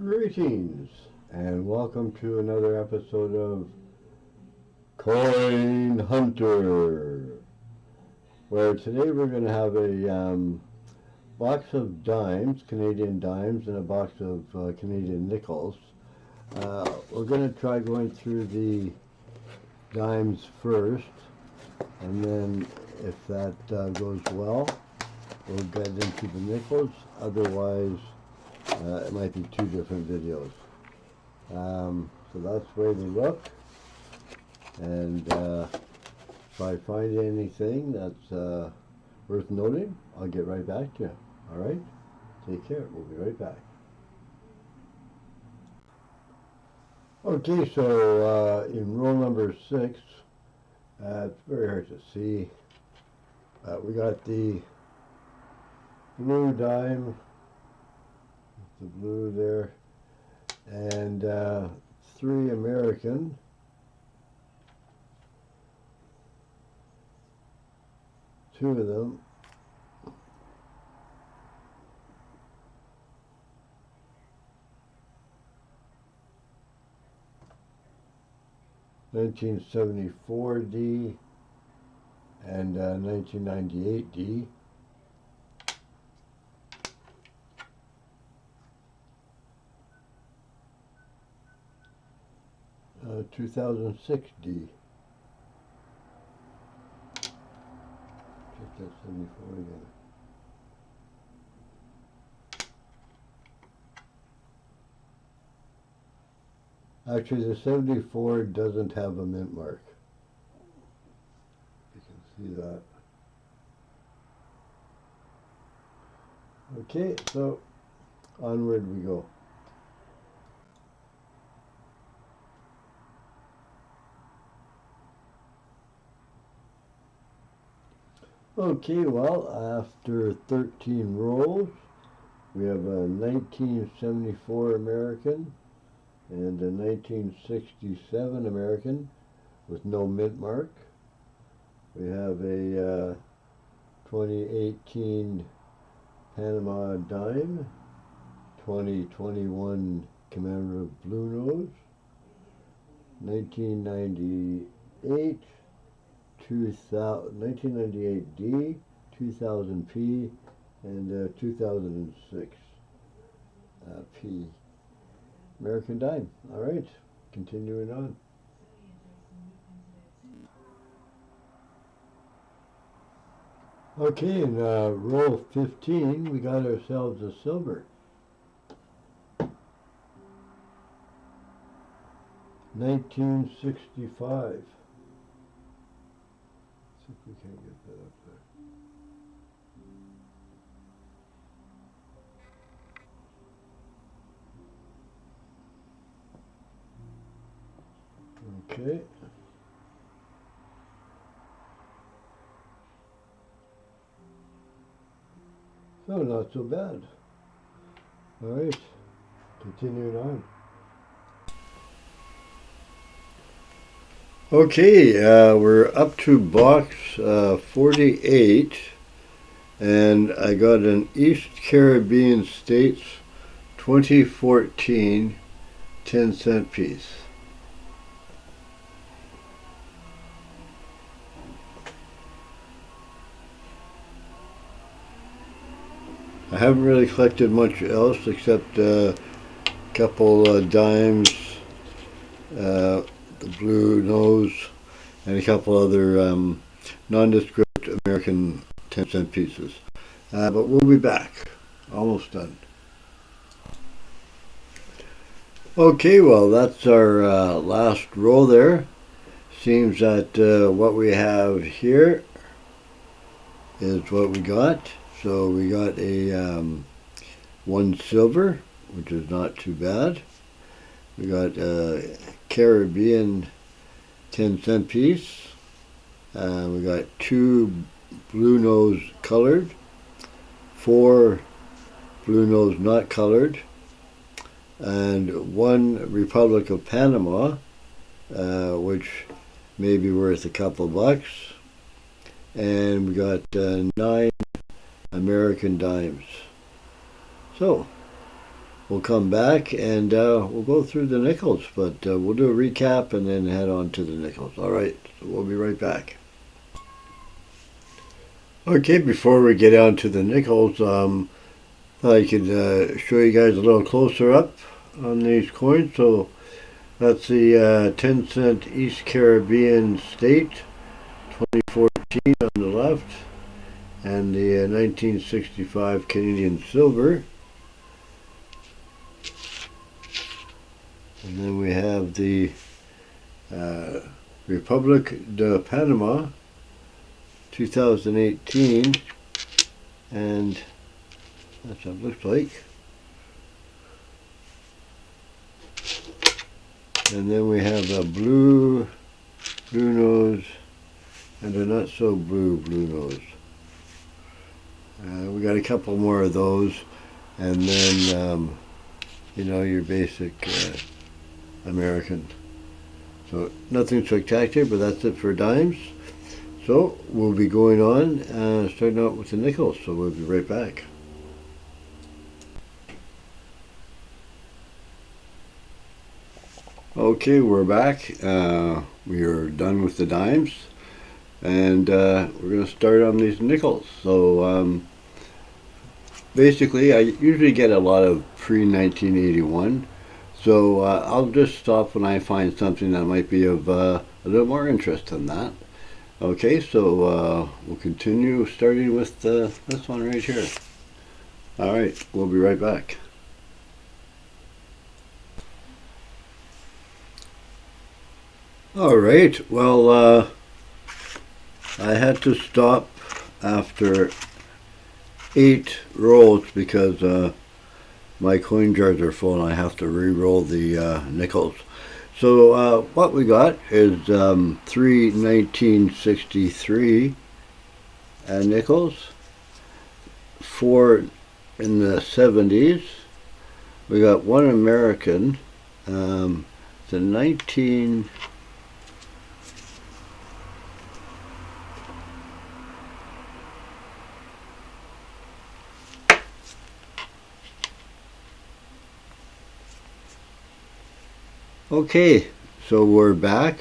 Greetings and welcome to another episode of Coyne Hunter, where today we're going to have a box of dimes, Canadian dimes, and a box of Canadian nickels. We're going to try going through the dimes first, and then if that goes well, we'll get into the nickels. Otherwise, it might be two different videos. So that's the way they look. And if I find anything that's worth noting, I'll get right back to you. All right? Take care. We'll be right back. Okay, so in roll number 6, it's very hard to see. We got the blue dime, the blue there, and 3 American, two of them, $1974 and 1998 2006 Check that 74 again. Actually, the 74 doesn't have a mint mark. You can see that. Okay, so onward we go. Okay, well, after 13 rolls, we have a 1974 American and a 1967 American with no mint mark. We have a 2018 Panama Dime, 2021 Commemorative Blue Nose, 1998 1998D, 2000P, and 2006 P. American Dime. All right, continuing on. Okay, in roll 15, we got ourselves a silver. 1965. See if we can get that up there. Okay. So not so bad. All right, continuing on. Okay, we're up to box 48, and I got an East Caribbean States 2014 10-cent piece. I haven't really collected much else except a couple dimes, the blue nose, and a couple other nondescript American 10-cent pieces. But we'll be back. Almost done. Okay, well, that's our last roll there. Seems that what we have here is what we got. So we got a 1 silver, which is not too bad. We got a Caribbean 10-cent piece. We got 2 blue nose colored, 4 blue nose not colored, and 1 Republic of Panama, which may be worth a couple bucks. And we got 9 American dimes. So we'll come back and we'll go through the nickels, but we'll do a recap and then head on to the nickels. All right, so we'll be right back. Okay, before we get on to the nickels, I could show you guys a little closer up on these coins. So that's the 10 cent East Caribbean State 2014 on the left, and the 1965 Canadian Silver. And then we have the Republic de Panama 2018, and that's what it looks like. And then we have a blue nose and a not so blue nose. We got a couple more of those, and then your basic American. So nothing spectacular, but that's it for dimes. So we'll be going on, starting out with the nickels. So we'll be right back. Okay, we're back. We are done with the dimes, and we're going to start on these nickels. So basically, I usually get a lot of pre-1981, so I'll just stop when I find something that might be of a little more interest than that. Okay, so we'll continue starting with this one right here. All right, we'll be right back. All right, well, I had to stop after 8 rolls because my coin jars are full and I have to re-roll the nickels. So what we got is 3 1963 nickels, 4 in the 70s. We got 1 American, the 19... Okay, so we're back.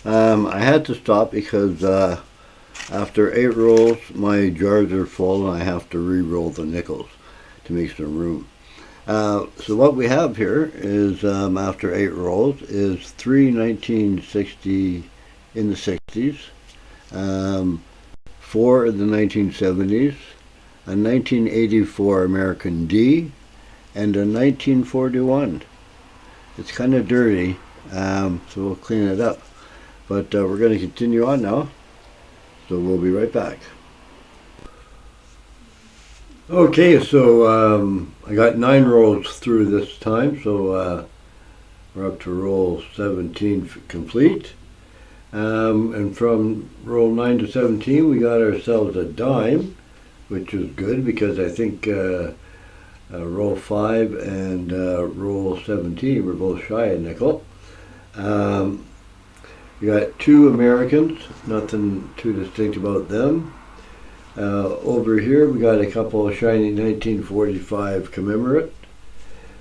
I had to stop because after 8 rolls, my jars are full and I have to re-roll the nickels to make some room. So what we have here is, after 8 rolls, is 3 1960 in the 60s, 4 in the 1970s, a 1984 American D, and a 1941. It's kind of dirty, so we'll clean it up. But we're going to continue on now, so we'll be right back. Okay, so I got 9 rolls through this time, so we're up to roll 17 complete. And from roll 9 to 17, we got ourselves a dime, which is good because I think roll 5 and roll 17 were both shy a nickel. We got 2 Americans, nothing too distinct about them. Over here we got a couple of shiny 1945 commemorate.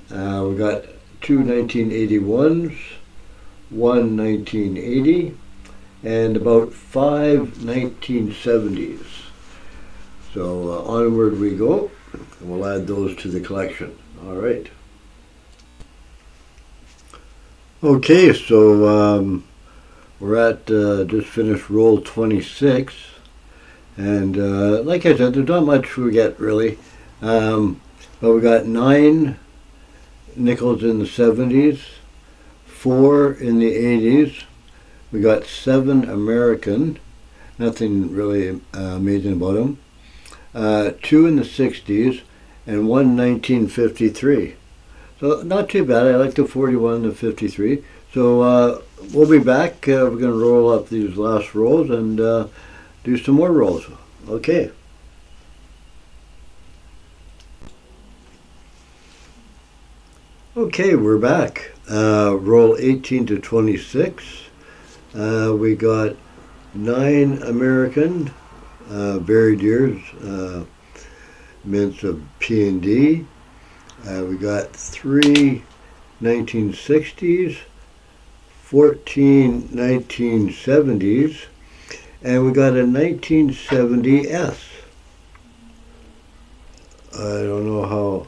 We got 2 1981s, 1 1980, and about 5 1970s. So onward we go. And we'll add those to the collection. All right. Okay, so we're at just finished roll 26, and like I said, there's not much we get really, but we got 9 nickels in the 70s, 4 in the 80s. We got 7 American, nothing really amazing about them. 2 in the 60s, and 1 1953. So not too bad. I like the 41 and the 53. So we'll be back. We're going to roll up these last rolls and do some more rolls. Okay. Okay, we're back. Roll 18 to 26. We got 9 American, buried years, mints of P&D, We got 3 1960s, 14 1970s, and we got a 1970S. I don't know how.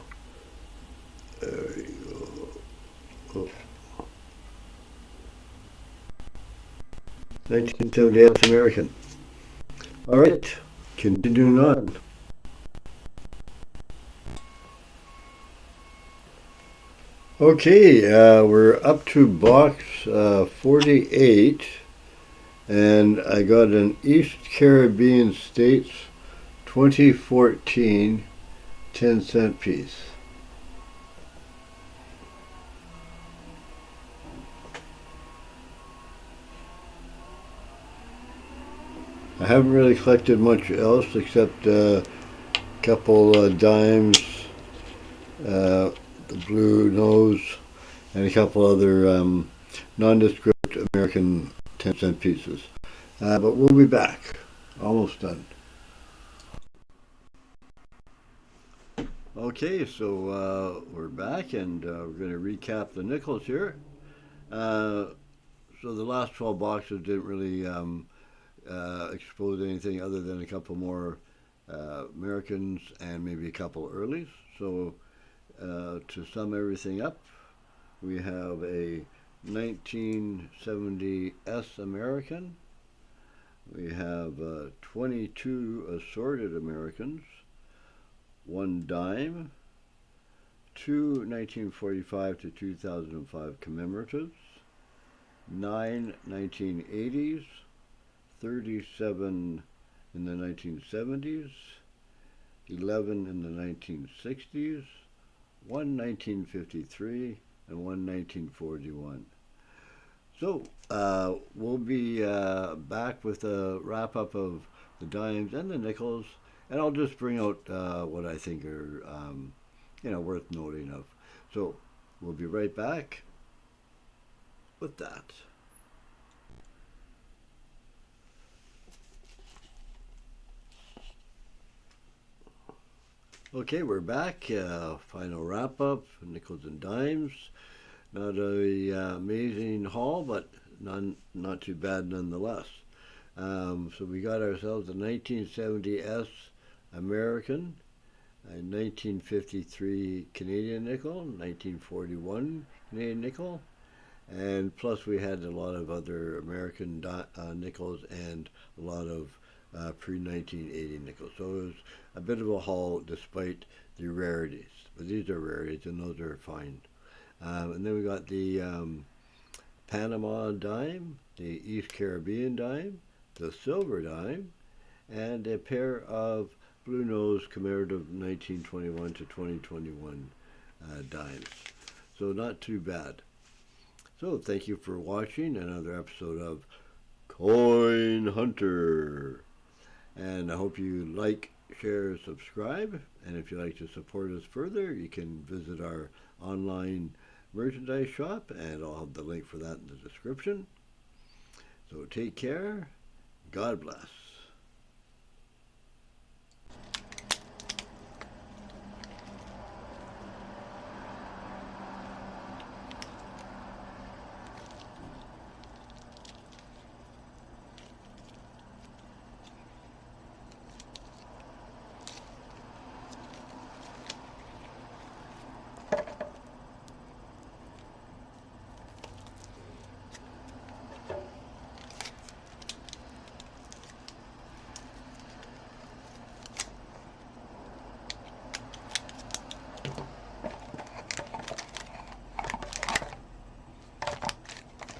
1970S American. All right, continuing on. Okay, we're up to box 48, and I got an East Caribbean States 2014 10-cent piece. I haven't really collected much else except a couple dimes, the blue nose, and a couple other nondescript American 10-cent pieces. But we'll be back. Almost done. Okay, so we're back, and we're going to recap the nickels here. So the last 12 boxes didn't really expose anything other than a couple more Americans and maybe a couple earlies. So to sum everything up, we have a 1970S American. We have 22 assorted Americans, 1 dime, 2 1945 to 2005 commemoratives, 9 1980s, 37 in the 1970s, 11 in the 1960s, 1 1953, and 1 1941. So we'll be back with a wrap-up of the dimes and the nickels, and I'll just bring out what I think are worth noting of. So we'll be right back with that. Okay, we're back. Final wrap-up, nickels and dimes. Not a amazing haul, but not too bad nonetheless. So we got ourselves a 1970S American, a 1953 Canadian nickel, 1941 Canadian nickel, and plus we had a lot of other American nickels and a lot of pre-1980 nickels. So it was a bit of a haul despite the rarities. But these are rarities and those are fine. And then we got the Panama dime, the East Caribbean dime, the silver dime, and a pair of blue nose commemorative 1921 to 2021 dimes. So not too bad. So thank you for watching another episode of Coyne Hunter. And I hope you like, share, subscribe. And if you'd like to support us further, you can visit our online merchandise shop, and I'll have the link for that in the description. So take care. God bless.